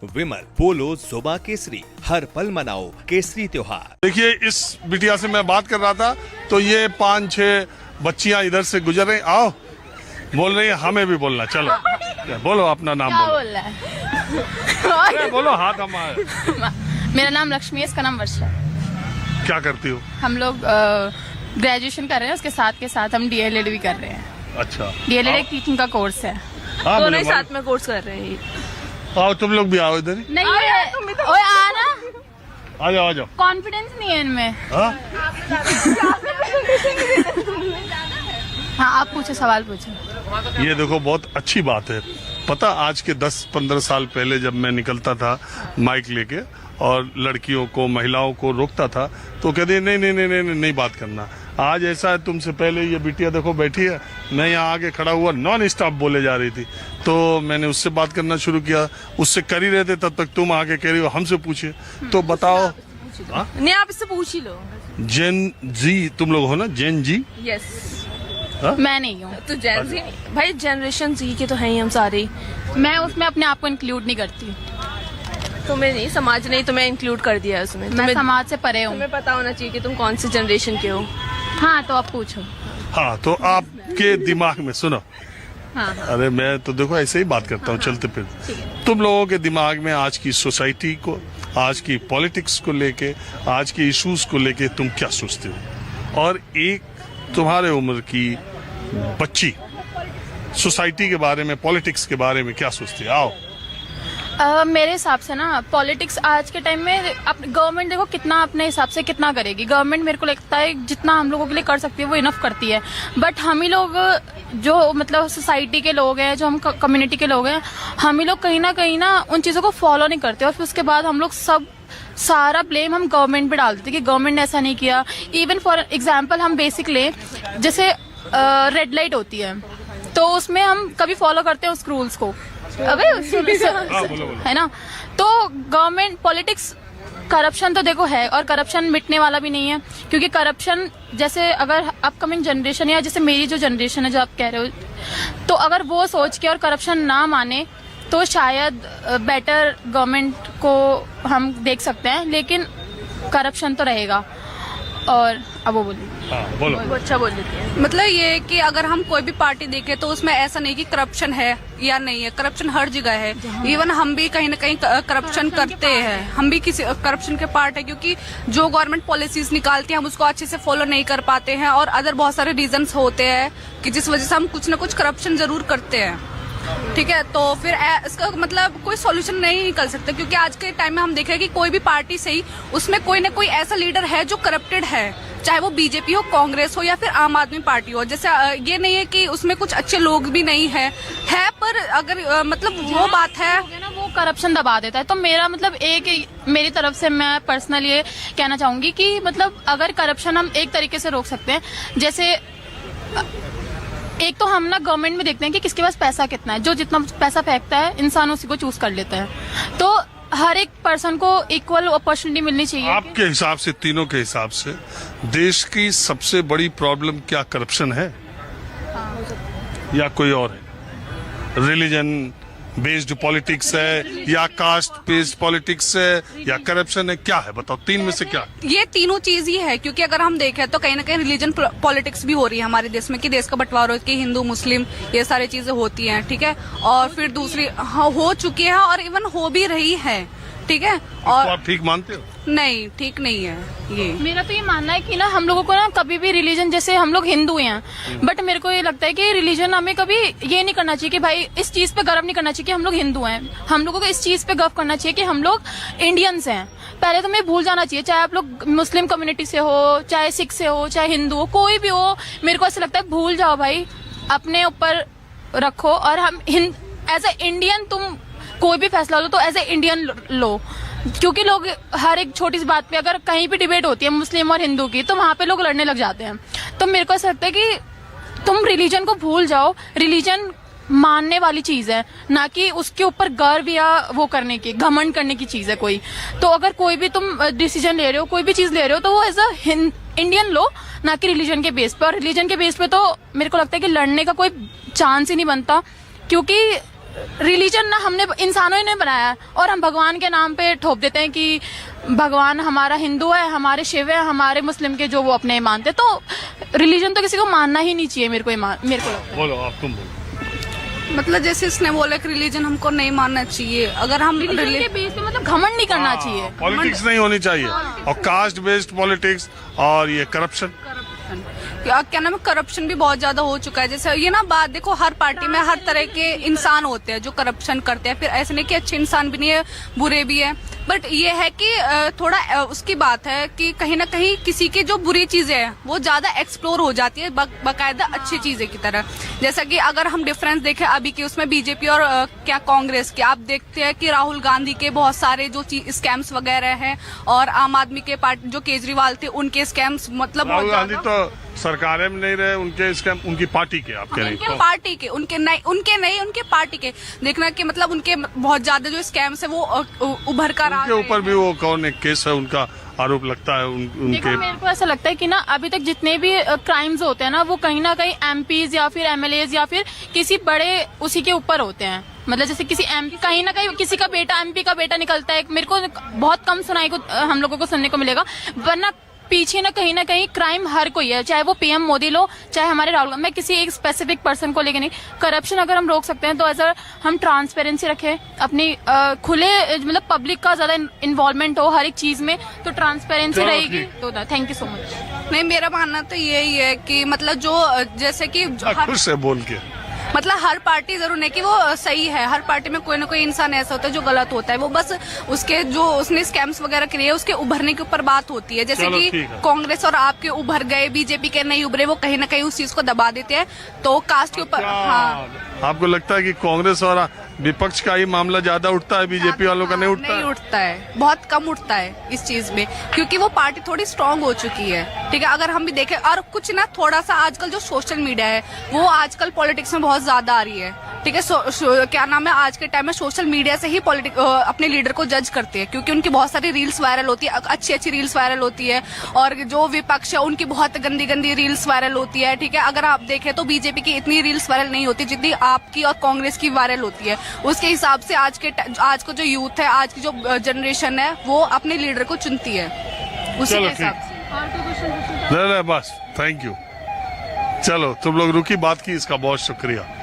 विमल बोलो जुबा केसरी, हर पल मनाओ केसरी त्योहार। देखिए, इस बिटिया से मैं बात कर रहा था तो ये 5-6 बच्चियां इधर से गुजर रही, आओ बोल रही है हमें भी बोलना, चलो बोलो अपना नाम क्या बोलो। बोल रहा है? अरे बोलो, हाथ हमारे। मेरा नाम लक्ष्मी है, इसका नाम वर्षा है। क्या करती हो? हम लोग ग्रेजुएशन कर रहे हैं, उसके साथ के साथ हम डीएलएड भी कर रहे हैं। अच्छा, डीएलएड एक टीचिंग का कोर्स है। हाँ, दोनों ही साथ में कोर्स कर रहे हैं। आओ तुम लोग भी आओ इधर ही। नहीं ओए आना, आ जाओ आ जाओ। कॉन्फिडेंस नहीं है इनमें। हाँ? हाँ आप पूछो, सवाल पूछो। ये देखो, बहुत अच्छी बात है। पता, आज के 10-15 साल पहले जब मैं निकलता था माइक लेके और लड़कियों को, महिलाओं को रोकता था तो कहते नहीं नहीं नहीं नहीं नहीं बात करना। आज ऐसा है, तुमसे पहले ये बिटिया देखो बैठी है, मैं यहाँ आगे खड़ा हुआ नॉन स्टॉप बोले जा रही थी तो मैंने उससे बात करना शुरू किया। उससे कर ही रहे थे, तब तक तुम आगे कह रही हो हमसे पूछिए। तो बताओ। नहीं, आप इससे पूछ ही लो। जेन जी तुम लोग हो ना? जेन जी? यस। मैं नहीं हूँ, तो जेन जी भाई, जनरेशन जी के तो हैं ही हम सारे। मैं उसमें अपने आप को इंक्लूड नहीं करती। तुम्हें नहीं, समाज ने तुम्हें इंक्लूड कर दिया है उसमें। मैं समाज से परे हूँ। तुम्हें पता होना चाहिए कि तुम कौन सी जनरेशन के हो। हाँ तो आप पूछो। हाँ, तो आपके दिमाग में सुनो। हाँ अरे मैं तो देखो ऐसे ही बात करता हूँ चलते फिरते। तुम लोगों के दिमाग में आज की सोसाइटी को, आज की पॉलिटिक्स को लेके, आज के इश्यूज को लेके तुम क्या सोचते हो? और एक तुम्हारे उम्र की बच्ची सोसाइटी के बारे में, पॉलिटिक्स के बारे में क्या सोचती है? आओ। मेरे हिसाब से ना पॉलिटिक्स आज के टाइम में गवर्नमेंट देखो कितना अपने हिसाब से कितना करेगी। गवर्नमेंट मेरे को लगता है जितना हम लोगों के लिए कर सकती है वो इनफ करती है, बट हम ही लोग जो मतलब सोसाइटी के लोग हैं, जो हम कम्युनिटी के लोग हैं, हम ही लोग कहीं ना उन चीज़ों को फॉलो नहीं करते और फिर उसके बाद हम लोग सारा ब्लेम हम गवर्नमेंट पे डाल देते कि गवर्नमेंट ने ऐसा नहीं किया। इवन फॉर एग्जाम्पल हम बेसिक लें, जैसे रेड लाइट होती है तो उसमें हम कभी फॉलो करते हैं उस रूल्स को, अबे है ना। तो गवर्नमेंट पॉलिटिक्स, करप्शन तो देखो है और करप्शन मिटने वाला भी नहीं है, क्योंकि करप्शन जैसे अगर अपकमिंग जनरेशन या जैसे मेरी जो जनरेशन है जो आप कह रहे हो, तो अगर वो सोच के और करप्शन ना माने तो शायद बेटर गवर्नमेंट को हम देख सकते हैं, लेकिन करप्शन तो रहेगा। और अब वो बोलिए। हाँ, बोलो। वो अच्छा बोल देती है। मतलब ये है कि अगर हम कोई भी पार्टी देखें तो उसमें ऐसा नहीं कि करप्शन है या नहीं है, करप्शन हर जगह है। इवन हम भी कहीं ना कहीं करप्शन करते हैं, हम भी किसी करप्शन के पार्ट है, क्योंकि जो गवर्नमेंट पॉलिसीज निकालती है हम उसको अच्छे से फॉलो नहीं कर पाते हैं और अदर बहुत सारे रीजंस होते हैं कि जिस वजह से हम कुछ ना कुछ करप्शन जरूर करते हैं। ठीक है, तो फिर इसका मतलब कोई सॉल्यूशन नहीं निकल सकता, क्योंकि आज के टाइम में हम देख रहे हैं कि कोई भी पार्टी से ही उसमें कोई ना कोई ऐसा लीडर है जो करप्टेड है, चाहे वो बीजेपी हो, कांग्रेस हो या फिर आम आदमी पार्टी हो। जैसे ये नहीं है कि उसमें कुछ अच्छे लोग भी नहीं है पर अगर मतलब वो बात है ना, वो करप्शन दबा देता है। तो मेरा मतलब मेरी तरफ से मैं पर्सनली ये कहना चाहूंगी कि मतलब अगर करप्शन हम एक तरीके से रोक सकते हैं, जैसे एक तो हम ना गवर्नमेंट में देखते हैं कि किसके पास पैसा कितना है, जो जितना पैसा फेंकता है इंसान उसी को चूज कर लेता है। तो हर एक पर्सन को इक्वल अपॉर्चुनिटी मिलनी चाहिए। आपके हिसाब से, तीनों के हिसाब से, देश की सबसे बड़ी प्रॉब्लम क्या करप्शन है या कोई और है? रिलीजन बेस्ड पॉलिटिक्स है या कास्ट बेस्ड पॉलिटिक्स है या करप्शन है? क्या है बताओ, तीन में से क्या? ये तीनों चीज ही है, क्योंकि अगर हम देखें तो कहीं ना कहीं रिलीजन पॉलिटिक्स भी हो रही है हमारे देश में, कि देश का बंटवारा कि हिंदू मुस्लिम ये सारी चीजें होती हैं। ठीक है, और फिर दूसरी हो चुकी है और इवन हो भी रही है। ठीक है, और आप ठीक मानते हो? नहीं, ठीक नहीं है ये। मेरा तो ये मानना है कि ना हम लोगों को ना कभी भी रिलीजन, जैसे हम लोग हिंदू हैं, बट मेरे को ये लगता है कि रिलीजन हमें कभी ये नहीं करना चाहिए कि भाई इस चीज पे गर्व नहीं करना चाहिए कि हम लोग हिंदू हैं। हम लोगों को इस चीज पे गर्व करना चाहिए कि हम लोग इंडियंस हैं। पहले तो हमें भूल जाना चाहिए, चाहे आप लोग मुस्लिम कम्युनिटी से हो, चाहे सिख से हो, चाहे हिंदू हो, कोई भी हो। मेरे को ऐसा लगता है भूल जाओ भाई, अपने ऊपर रखो और हम एज ए इंडियन तुम कोई भी फैसला लो तो एज ए इंडियन लो, क्योंकि लोग हर एक छोटी सी बात पे अगर कहीं भी डिबेट होती है मुस्लिम और हिंदू की तो वहां पे लोग लड़ने लग जाते हैं। तो मेरे को ऐसा लगता है कि तुम रिलीजन को भूल जाओ, रिलीजन मानने वाली चीज है, ना कि उसके ऊपर गर्व या वो करने की, घमंड करने की चीज है कोई। तो अगर कोई भी तुम डिसीजन ले रहे हो, कोई भी चीज ले रहे हो, तो वो एज अ इंडियन लो, ना कि रिलीजन के बेस पे। और रिलीजन के बेस पे तो मेरे को लगता है कि लड़ने का कोई चांस ही नहीं बनता, क्योंकि रिलीजन ना हमने इंसानों ने बनाया है और हम भगवान के नाम पे ठोप देते हैं कि भगवान हमारा हिंदू है, हमारे शिव है, हमारे मुस्लिम के जो वो अपने मानते हैं। तो रिलीजन तो किसी को मानना ही नहीं चाहिए, मेरे को लगता है। बोलो आप, तुम बोलो। मतलब जैसे इसने बोला कि रिलीजन हमको नहीं मानना चाहिए, अगर हम रिलीजन के बेस पे मतलब घमंड नहीं करना चाहिए। पॉलिटिक्स नहीं होनी चाहिए, और कास्ट बेस्ड पॉलिटिक्स और ये करप्शन, क्या नाम है, करप्शन भी बहुत ज्यादा हो चुका है। जैसे ये ना बात देखो, हर पार्टी में हर तरह के इंसान होते हैं जो करप्शन करते हैं, फिर ऐसे नहीं कि अच्छे इंसान भी नहीं है, बुरे भी है। बट ये है कि थोड़ा उसकी बात है कि कहीं ना कहीं किसी की जो बुरी चीजें हैं वो ज्यादा एक्सप्लोर हो जाती है बाकायदा अच्छी चीजें की तरह। जैसा कि अगर हम डिफरेंस देखें अभी के उसमें बीजेपी और क्या कांग्रेस के, आप देखते हैं कि राहुल गांधी के बहुत सारे जो स्कैम्स वगैरह हैं, और आम आदमी के पार्टी जो केजरीवाल थे उनके स्कैम्स, मतलब राहुल गांधी तो सरकारें में नहीं रहे, उनके स्कैम उनकी पार्टी के, आप कह रहे हैं पार्टी के, उनके नहीं उनके पार्टी के। देखना कि मतलब उनके बहुत ज्यादा जो स्कैम्स है वो उभर कर उनके ऊपर भी वो कौन एक केस है उनका आरोप लगता है उनके। मेरे को ऐसा लगता है कि ना अभी तक जितने भी क्राइम्स होते हैं ना वो कहीं ना कहीं एमपीज या फिर एमएलएज या फिर किसी बड़े उसी के ऊपर होते हैं। मतलब जैसे किसी एमपी, कहीं ना कहीं किसी का बेटा, एमपी का बेटा निकलता है। मेरे को बहुत कम सुनाई को हम लोगों को सुनने को मिलेगा, वरना पीछे ना कहीं क्राइम हर कोई है, चाहे वो पीएम मोदी लो, चाहे हमारे राहुल गांधी। मैं किसी एक स्पेसिफिक पर्सन को लेके नहीं। करप्शन अगर हम रोक सकते हैं तो ऐसा हम ट्रांसपेरेंसी रखें, अपनी खुले मतलब पब्लिक का ज्यादा इन्वॉल्वमेंट हो हर एक चीज में, तो ट्रांसपेरेंसी रहेगी। तो थैंक यू सो मच। नहीं, मेरा मानना तो यही है कि मतलब जो जैसे कि खुद से बोल के मतलब हर पार्टी जरूर नहीं कि वो सही है, हर पार्टी में कोई ना कोई इंसान ऐसा होता है जो गलत होता है। वो बस उसके जो उसने स्कैम्स वगैरह किए उसके उभरने के ऊपर बात होती है। जैसे कि कांग्रेस और आपके उभर गए, बीजेपी के नहीं उभरे, वो कहीं ना कहीं उस चीज को दबा देते हैं। तो कास्ट के ऊपर हाँ, आपको लगता है कि कांग्रेस और विपक्ष का ही मामला ज्यादा उठता है, बीजेपी वालों का नहीं उठता? नहीं उठता है, बहुत कम उठता है इस चीज में, क्योंकि वो पार्टी थोड़ी स्ट्रांग हो चुकी है। ठीक है, अगर हम भी देखें और कुछ ना थोड़ा सा आजकल जो सोशल मीडिया है वो आजकल पॉलिटिक्स में बहुत ज्यादा आ रही है। ठीक है, क्या नाम है, आज के टाइम में सोशल मीडिया से ही अपने लीडर को जज करते हैं, क्योंकि उनकी बहुत सारी रील्स वायरल होती है, अच्छी अच्छी रील्स वायरल होती है, और जो विपक्ष है उनकी बहुत गंदी गंदी रील्स वायरल होती है। ठीक है, अगर आप देखें तो बीजेपी की इतनी रील्स वायरल नहीं होती जितनी आपकी और कांग्रेस की वायरल होती है। उसके हिसाब से आज को जो यूथ है, आज की जो जनरेशन है, वो अपने लीडर को चुनती है उसी के हिसाब से। बस थैंक यू। चलो तुम लोग रुकी बात की, इसका बहुत शुक्रिया।